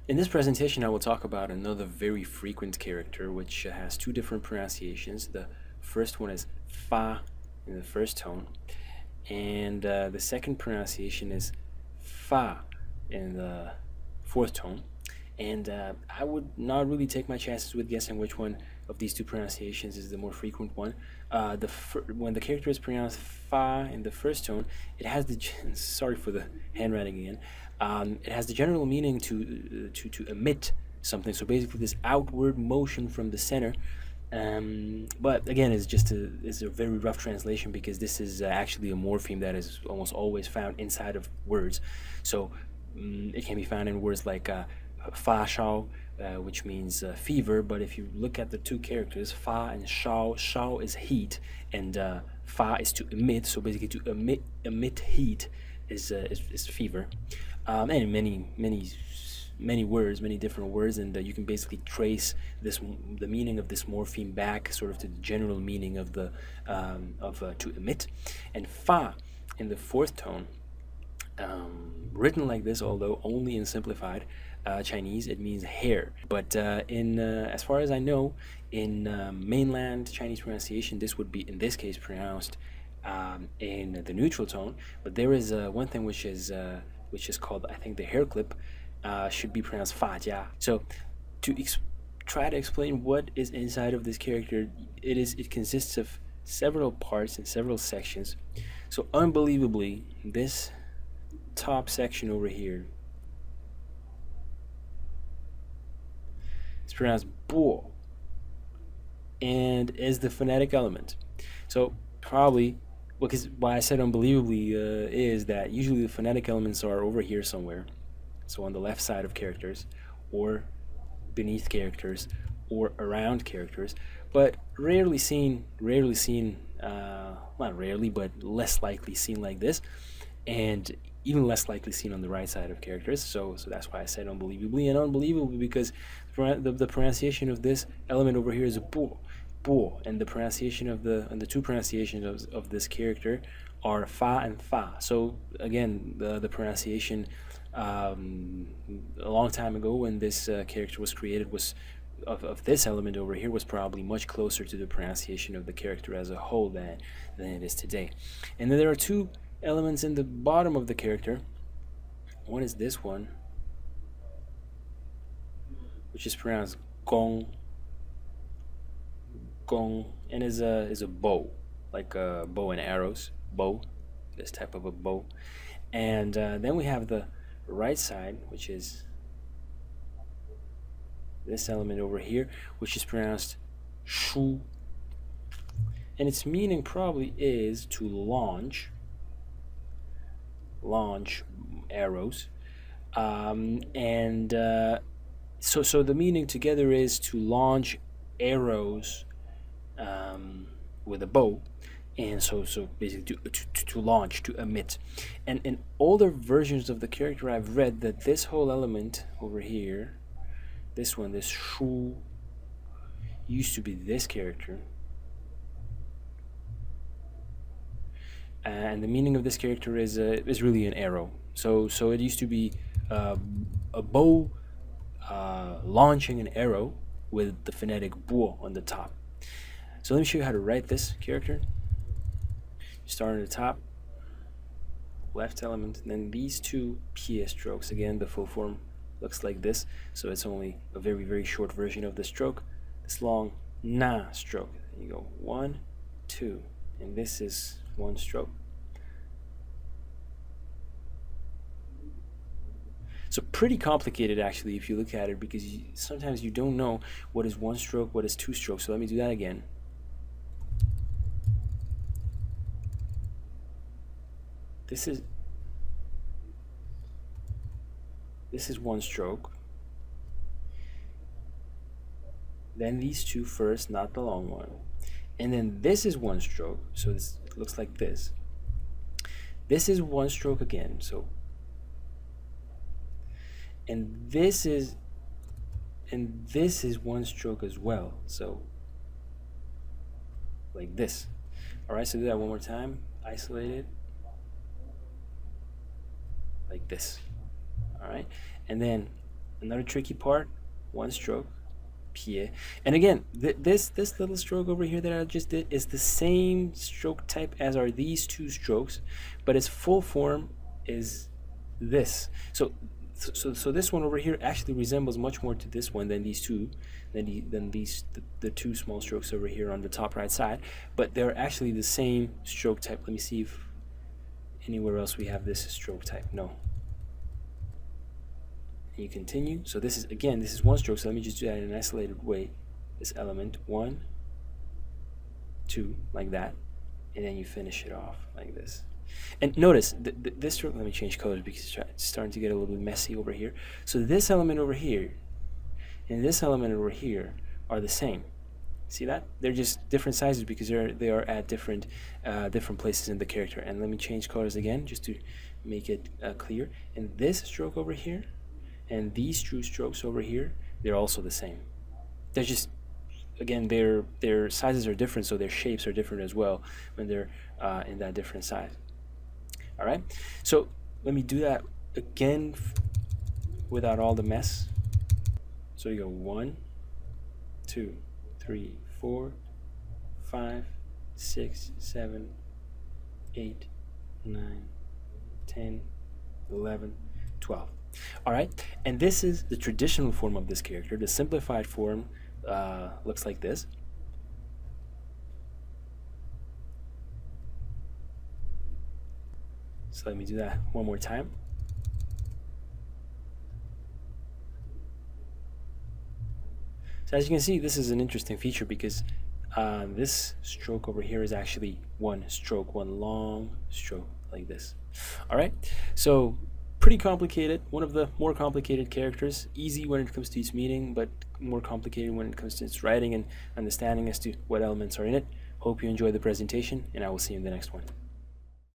In this presentation, I will talk about another very frequent character which has two different pronunciations. The first one is fa in the first tone, and the second pronunciation is fa in the fourth tone. And I would not really take my chances with guessing which one of these two pronunciations is the more frequent one. When the character is pronounced fa in the first tone, it has the sorry for the handwriting again. It has the general meaning to emit something. So basically, this outward motion from the center. But again, it's a very rough translation because this is actually a morpheme that is almost always found inside of words. So it can be found in words like fa shao, which means fever. But if you look at the two characters, fa and shao, shao is heat, and fa is to emit. So basically, to emit heat is fever. And many words, many different words, and you can basically trace the meaning of this morpheme back, sort of to the general meaning of the to emit. And fa in the fourth tone, written like this, although only in simplified Chinese, it means hair. But as far as I know, in mainland Chinese pronunciation, this would be in this case pronounced in the neutral tone. But there is one thing which is called, I think, the hair clip, should be pronounced fa jia. So to try to explain what is inside of this character, it consists of several parts and several sections. So unbelievably, this top section over here is pronounced bo and is the phonetic element. So probably, because why I said unbelievably is that usually the phonetic elements are over here somewhere, so on the left side of characters, or beneath characters, or around characters, but rarely seen, not rarely, but less likely seen like this, and even less likely seen on the right side of characters. So that's why I said unbelievably, and unbelievably because the pronunciation of this element over here is bo, and the pronunciation of the two pronunciations of this character are fa and fa. So again, the pronunciation a long time ago when this character was created was of this element over here was probably much closer to the pronunciation of the character as a whole than it is today. And then there are two elements in the bottom of the character. One is this one, which is pronounced gong, and is a bow, like a bow and arrows, this type of a bow. And then we have the right side, which is this element over here, which is pronounced shu, and its meaning probably is to launch arrows, and so the meaning together is to launch arrows with a bow. And so basically to launch, to emit. And in older versions of the character, I've read that this whole element over here, this one, this shu, used to be this character, and the meaning of this character is really an arrow. So it used to be a bow launching an arrow with the phonetic bo on the top. So let me show you how to write this character. Start at the top, left element, and then these two piw̒t strokes. Again, the full form looks like this, so it's only a very, very short version of the stroke. This long na stroke. You go 1, 2, and this is one stroke. So pretty complicated actually if you look at it, because sometimes you don't know what is one stroke, what is two strokes. So let me do that again. This is one stroke. Then these two first, not the long one. And then this is one stroke, so this looks like this. This is one stroke again, so, and this is one stroke as well, so like this. All right, so do that one more time. Isolate it. Like this. All right, and then Another tricky part, one stroke, piw̒t. And again, this little stroke over here that I just did is the same stroke type as are these two strokes, but its full form is this. So this one over here actually resembles much more to this one than these two, the two small strokes over here on the top right side. But they're actually the same stroke type. Let me see if anywhere else we have this stroke type. No. And you continue. So this is, again, this is one stroke. So let me just do that in an isolated way. This element, 1, 2, like that, and then you finish it off like this. And notice this stroke, let me change colors because it's starting to get a little bit messy over here. So this element over here and this element over here are the same. See that? They're just different sizes because they are at different places in the character. And let me change colors again just to make it clear. And this stroke over here and these two strokes over here, they're also the same. They're just, again, their sizes are different, so their shapes are different as well when they're in that different size. All right, so let me do that again without all the mess. So you go 1, 2, 3, 4, 5, 6, 7, 8, 9, 10, 11, 12. All right, and this is the traditional form of this character. The simplified form looks like this. So let me do that one more time. So as you can see, this is an interesting feature because this stroke over here is actually one stroke, one long stroke like this. All right, so pretty complicated, one of the more complicated characters, easy when it comes to its meaning, but more complicated when it comes to its writing and understanding as to what elements are in it. Hope you enjoyed the presentation, and I will see you in the next one.